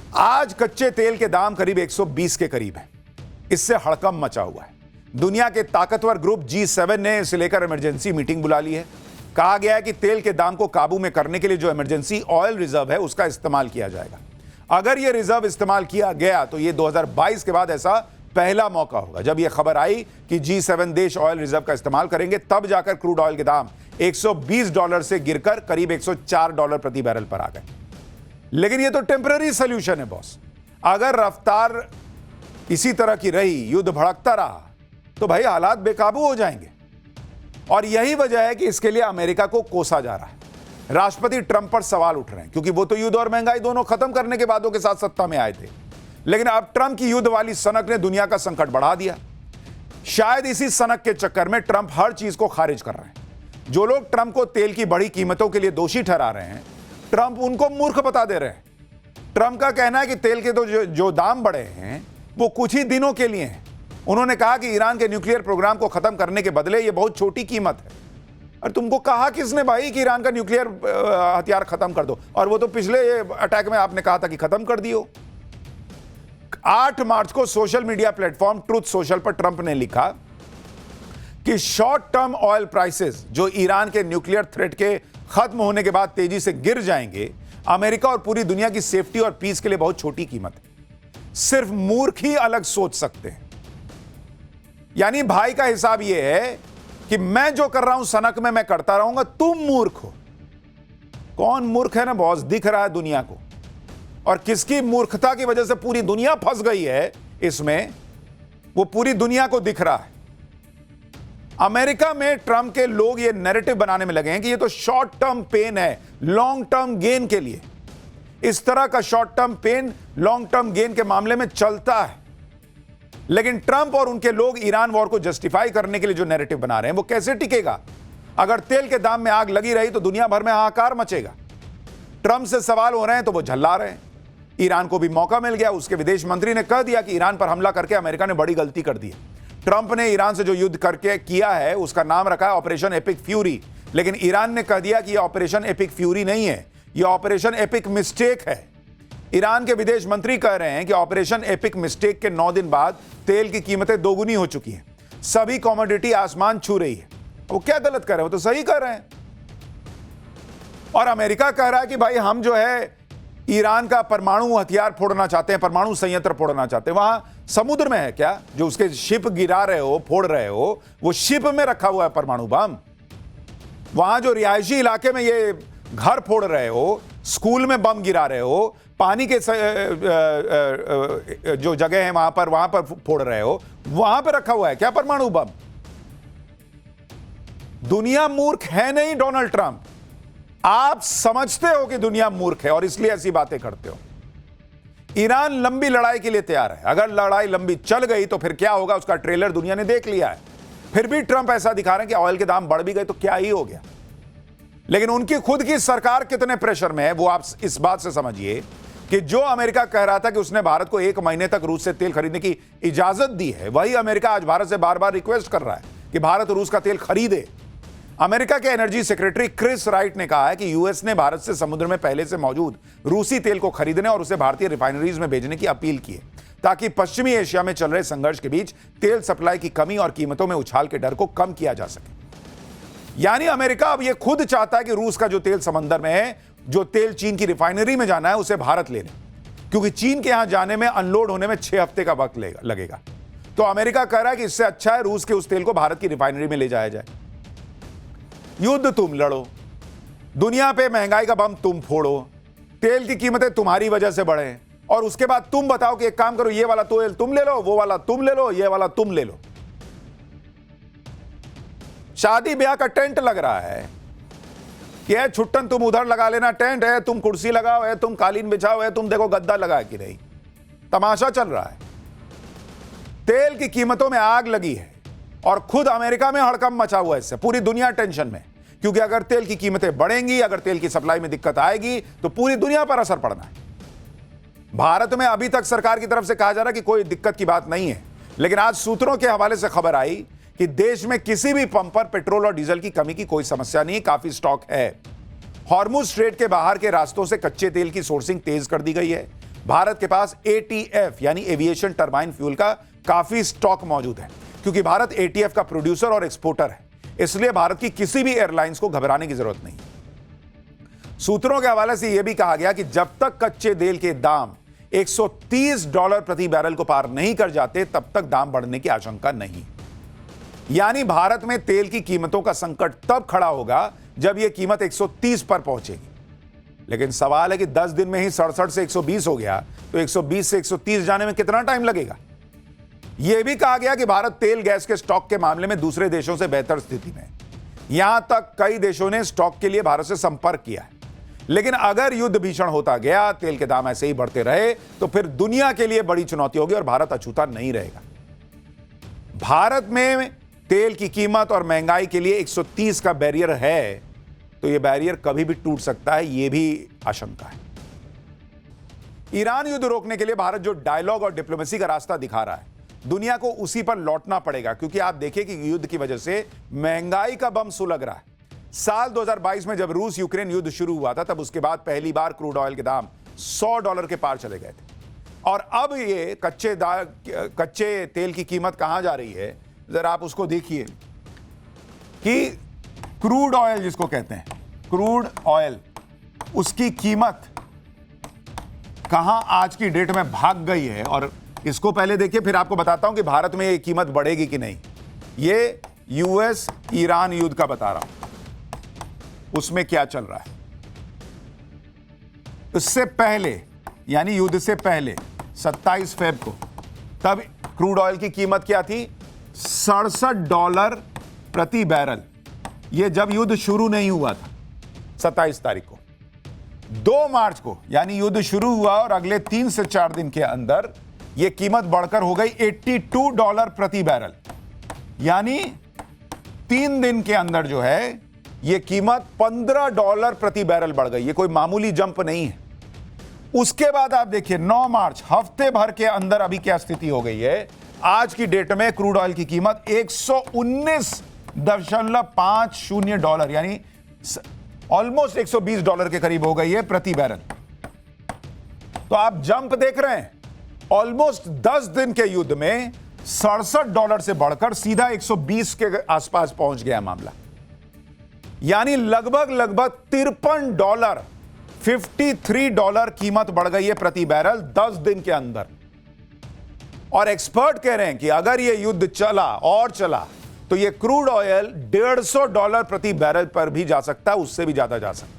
आज कच्चे तेल के दाम करीब 120 के करीब हैं। इससे हड़कंप मचा हुआ है। दुनिया के ताकतवर ग्रुप G7 ने इसे लेकर इमरजेंसी मीटिंग बुला ली है। कहा गया है कि तेल के दाम को काबू में करने के लिए जो इमरजेंसी ऑयल रिजर्व है उसका इस्तेमाल किया जाएगा। अगर यह रिजर्व इस्तेमाल किया गया तो यह 2022 के बाद ऐसा पहला मौका होगा जब यह खबर आई कि G7 देश ऑयल रिजर्व का इस्तेमाल करेंगे। तब जाकर क्रूड ऑयल के दाम $120 से गिरकर करीब $104 प्रति बैरल पर आ गए। लेकिन यह तो टेम्पररी सोल्यूशन है बॉस। अगर रफ्तार इसी तरह की रही, युद्ध भड़कता रहा, तो भाई हालात बेकाबू हो जाएंगे। और यही वजह है कि इसके लिए अमेरिका को कोसा जा रहा है। राष्ट्रपति ट्रंप पर सवाल उठ रहे हैं क्योंकि वो तो युद्ध और महंगाई दोनों खत्म करने के वादों के साथ सत्ता में आए थे। लेकिन अब ट्रंप की युद्ध वाली सनक ने दुनिया का संकट बढ़ा दिया। शायद इसी सनक के चक्कर में ट्रंप हर चीज को खारिज कर रहे हैं। जो लोग ट्रंप को तेल की बढ़ी कीमतों के लिए दोषी ठहरा रहे हैं, ट्रंप उनको मूर्ख बता दे रहे हैं। ट्रंप का कहना है कि तेल के तो जो दाम बढ़े हैं वो कुछ ही दिनों के लिए हैं। उन्होंने कहा कि ईरान के न्यूक्लियर प्रोग्राम को खत्म करने के बदले ये बहुत छोटी कीमत है। और तुमको कहा किसने भाई कि ईरान का न्यूक्लियर हथियार खत्म कर दो? और वो तो पिछले अटैक में आपने कहा था कि खत्म कर दियो। 8 मार्च को social media platform truth social पर ट्रंप ने लिखा कि शॉर्ट टर्म ऑयल प्राइसेस जो ईरान के न्यूक्लियर थ्रेट के खत्म होने के बाद तेजी से गिर जाएंगे, अमेरिका और पूरी दुनिया की सेफ्टी और पीस के लिए बहुत छोटी कीमत है। सिर्फ मूर्ख ही अलग सोच सकते हैं। यानी भाई का हिसाब यह है कि मैं जो कर रहा हूं सनक में मैं करता रहूंगा, तुम मूर्ख हो। कौन मूर्ख है ना बॉस? दिख रहा है दुनिया को। और किसकी मूर्खता की वजह से पूरी दुनिया फंस गई है इसमें, वो पूरी दुनिया को दिख रहा है। अमेरिका में ट्रंप के लोग ये नैरेटिव बनाने में लगे हैं कि ये तो शॉर्ट टर्म पेन है लॉन्ग टर्म गेन के लिए। इस तरह का short term pain long term gain के मामले में चलता है। लेकिन ट्रंप और उनके लोग ईरान वॉर को जस्टिफाई करने के लिए जो नैरेटिव बना रहे हैं वो कैसे टिकेगा? अगर तेल के दाम में आग लगी रही तो दुनिया भर में हाहाकार मचेगा। ट्रंप से सवाल हो रहे हैं तो वो झल्ला रहे हैं। ईरान को भी मौका मिल गया। उसके विदेश मंत्री ने कह दिया कि ईरान पर हमला करके अमेरिका ने बड़ी गलती कर दी है। ट्रंप ने ईरान से जो युद्ध करके किया है उसका नाम रखा है ऑपरेशन एपिक फ्यूरी। लेकिन ईरान ने कह दिया कि यह ऑपरेशन एपिक फ्यूरी नहीं है, यह ऑपरेशन एपिक मिस्टेक है। ईरान के विदेश मंत्री कह रहे हैं कि ऑपरेशन एपिक मिस्टेक के 9 दिन बाद तेल की कीमतें दोगुनी हो चुकी हैं। सभी कमोडिटी आसमान छू रही है। वो क्या गलत कर रहे हैं? वो तो सही कर रहे हैं। और अमेरिका कह रहा है कि भाई हम जो है ईरान का परमाणु हथियार फोड़ना चाहते हैं, परमाणु संयंत्र फोड़ना चाहते हैं। वहां समुद्र में है क्या? जो उसके शिप गिरा रहे हो, फोड़ रहे हो, वो शिप में रखा हुआ है परमाणु बम। वहां जो रिहायशी इलाके में ये घर फोड़ रहे हो, स्कूल में बम गिरा रहे हो, पानी के जो जगह है वहां पर फोड़ रहे हो, वहां पर रखा हुआ है क्या परमाणु बम? दुनिया मूर्ख है नहीं डोनाल्ड ट्रंप। आप समझते हो कि दुनिया मूर्ख है और इसलिए ऐसी बातें करते हो। ईरान लंबी लड़ाई के लिए तैयार है। अगर लड़ाई लंबी चल गई तो फिर क्या होगा उसका ट्रेलर दुनिया ने देख लिया है। फिर भी ट्रंप ऐसा दिखा रहे हैं कि ऑयल के दाम बढ़ भी गए तो क्या ही हो गया। लेकिन उनकी खुद की सरकार कितने प्रेशर में है वो आप इस बात से समझिए कि जो अमेरिका कह रहा था कि उसने भारत को 1 महीने तक रूस से तेल खरीदने की इजाजत दी है, वही अमेरिका आज भारत से बार बार रिक्वेस्ट कर रहा है कि भारत रूस का तेल खरीदे। अमेरिका के एनर्जी सेक्रेटरी क्रिस राइट ने कहा है कि यूएस ने भारत से समुद्र में पहले से मौजूद रूसी तेल को खरीदने और उसे भारतीय रिफाइनरीज में भेजने की अपील की है ताकि पश्चिमी एशिया में चल रहे संघर्ष के बीच तेल सप्लाई की कमी और कीमतों में उछाल के डर को कम किया जा सके। यानी अमेरिका अब यह खुद चाहता है कि रूस का जो तेल समंदर में है, जो तेल चीन की रिफाइनरी में जाना है, उसे भारत ले ले, क्योंकि चीन के यहां जाने में अनलोड होने में 6 हफ्ते का वक्त लगेगा। तो अमेरिका कह रहा है कि इससे अच्छा है रूस के उस तेल को भारत की रिफाइनरी में ले जाया जाए। युद्ध तुम लड़ो, दुनिया पे महंगाई का बम तुम फोड़ो, तेल की कीमतें तुम्हारी वजह से बढ़े और उसके बाद तुम बताओ कि एक काम करो, ये वाला तेल तुम ले लो, वो वाला तुम ले लो, ये वाला तुम ले लो। शादी ब्याह का टेंट लग रहा है कि छुट्टन तुम उधर लगा लेना टेंट है, तुम कुर्सी लगाओ है, तुम कालीन बिछाओ है, तुम देखो गद्दा लगा कि नहीं। तमाशा चल रहा है। तेल की कीमतों में आग लगी है और खुद अमेरिका में हड़कंप मचा हुआ है। इससे पूरी दुनिया टेंशन में, क्योंकि अगर तेल की कीमतें बढ़ेंगी, अगर तेल की सप्लाई में दिक्कत आएगी तो पूरी दुनिया पर असर पड़ना है। भारत में अभी तक सरकार की तरफ से कहा जा रहा है कि कोई दिक्कत की बात नहीं है, लेकिन आज सूत्रों के हवाले से खबर आई कि देश में किसी भी पंप पर पेट्रोल और डीजल की कमी की कोई समस्या नहीं, काफी स्टॉक है। हॉर्मुज स्ट्रेट के बाहर के रास्तों से कच्चे तेल की सोर्सिंग तेज कर दी गई है। भारत के पास ATF यानी एविएशन टरबाइन फ्यूल का काफी स्टॉक मौजूद है। क्योंकि भारत ATF का प्रोड्यूसर और एक्सपोर्टर है, इसलिए भारत की किसी भी एयरलाइंस को घबराने की जरूरत नहीं। सूत्रों के हवाले से यह भी कहा गया कि जब तक कच्चे तेल के दाम $130 प्रति बैरल को पार नहीं कर जाते, तब तक दाम बढ़ने की आशंका नहीं। यानी भारत में तेल की कीमतों का संकट तब खड़ा होगा जब यह कीमत 130 पर पहुंचेगी। लेकिन सवाल है कि 10 दिन में ही 67 से 120 हो गया, तो 120 से 130 जाने में कितना टाइम लगेगा। यह भी कहा गया कि भारत तेल गैस के स्टॉक के मामले में दूसरे देशों से बेहतर स्थिति में है। यहां तक कई देशों ने स्टॉक के लिए भारत से संपर्क किया है। लेकिन अगर युद्ध भीषण होता गया, तेल के दाम ऐसे ही बढ़ते रहे, तो फिर दुनिया के लिए बड़ी चुनौती होगी और भारत अछूता नहीं रहेगा। भारत में तेल की कीमत और महंगाई के लिए 130 का बैरियर है, तो यह बैरियर कभी भी टूट सकता है, यह भी आशंका है। ईरान युद्ध रोकने के लिए भारत जो डायलॉग और डिप्लोमेसी का रास्ता दिखा रहा है, दुनिया को उसी पर लौटना पड़ेगा। क्योंकि आप देखिए कि युद्ध की वजह से महंगाई का बम सुलग रहा है। साल 2022 में जब रूस यूक्रेन युद्ध शुरू हुआ था, तब उसके बाद पहली बार क्रूड ऑयल के दाम $100 के पार चले गए थे। और अब ये कच्चे तेल की कीमत कहां जा रही है, जरा आप उसको देखिए कि क्रूड ऑयल जिसको कहते हैं, क्रूड ऑयल, उसकी कीमत कहां आज की डेट में भाग गई है। और इसको पहले देखिए, फिर आपको बताता हूं कि भारत में ये कीमत बढ़ेगी कि नहीं। ये यूएस ईरान युद्ध का बता रहा हूं, उसमें क्या चल रहा है। इससे पहले, यानी युद्ध से पहले 27 फेब को, तब क्रूड ऑयल की कीमत क्या थी? $67 प्रति बैरल। यह जब युद्ध शुरू नहीं हुआ था, 27 तारीख को। 2 मार्च को, यानी युद्ध शुरू हुआ और अगले 3 से 4 दिन के अंदर यह कीमत बढ़कर हो गई $82 प्रति बैरल। यानी 3 दिन के अंदर जो है यह कीमत $15 प्रति बैरल बढ़ गई। यह कोई मामूली जंप नहीं है। उसके बाद आप देखिए 9 मार्च, हफ्ते भर के अंदर अभी क्या स्थिति हो गई है। आज की डेट में क्रूड ऑयल की कीमत $119.50, यानी ऑलमोस्ट $120 के करीब हो गई है प्रति बैरल। तो आप जंप देख रहे हैं। ऑलमोस्ट 10 दिन के युद्ध में $67 से बढ़कर सीधा 120 के आसपास पहुंच गया मामला। यानी लगभग $53, $53 कीमत बढ़ गई है प्रति बैरल 10 दिन के अंदर। और एक्सपर्ट कह रहे हैं कि अगर यह युद्ध चला तो यह क्रूड ऑयल $150 प्रति बैरल पर भी जा सकता है, उससे भी ज्यादा जा सकता है।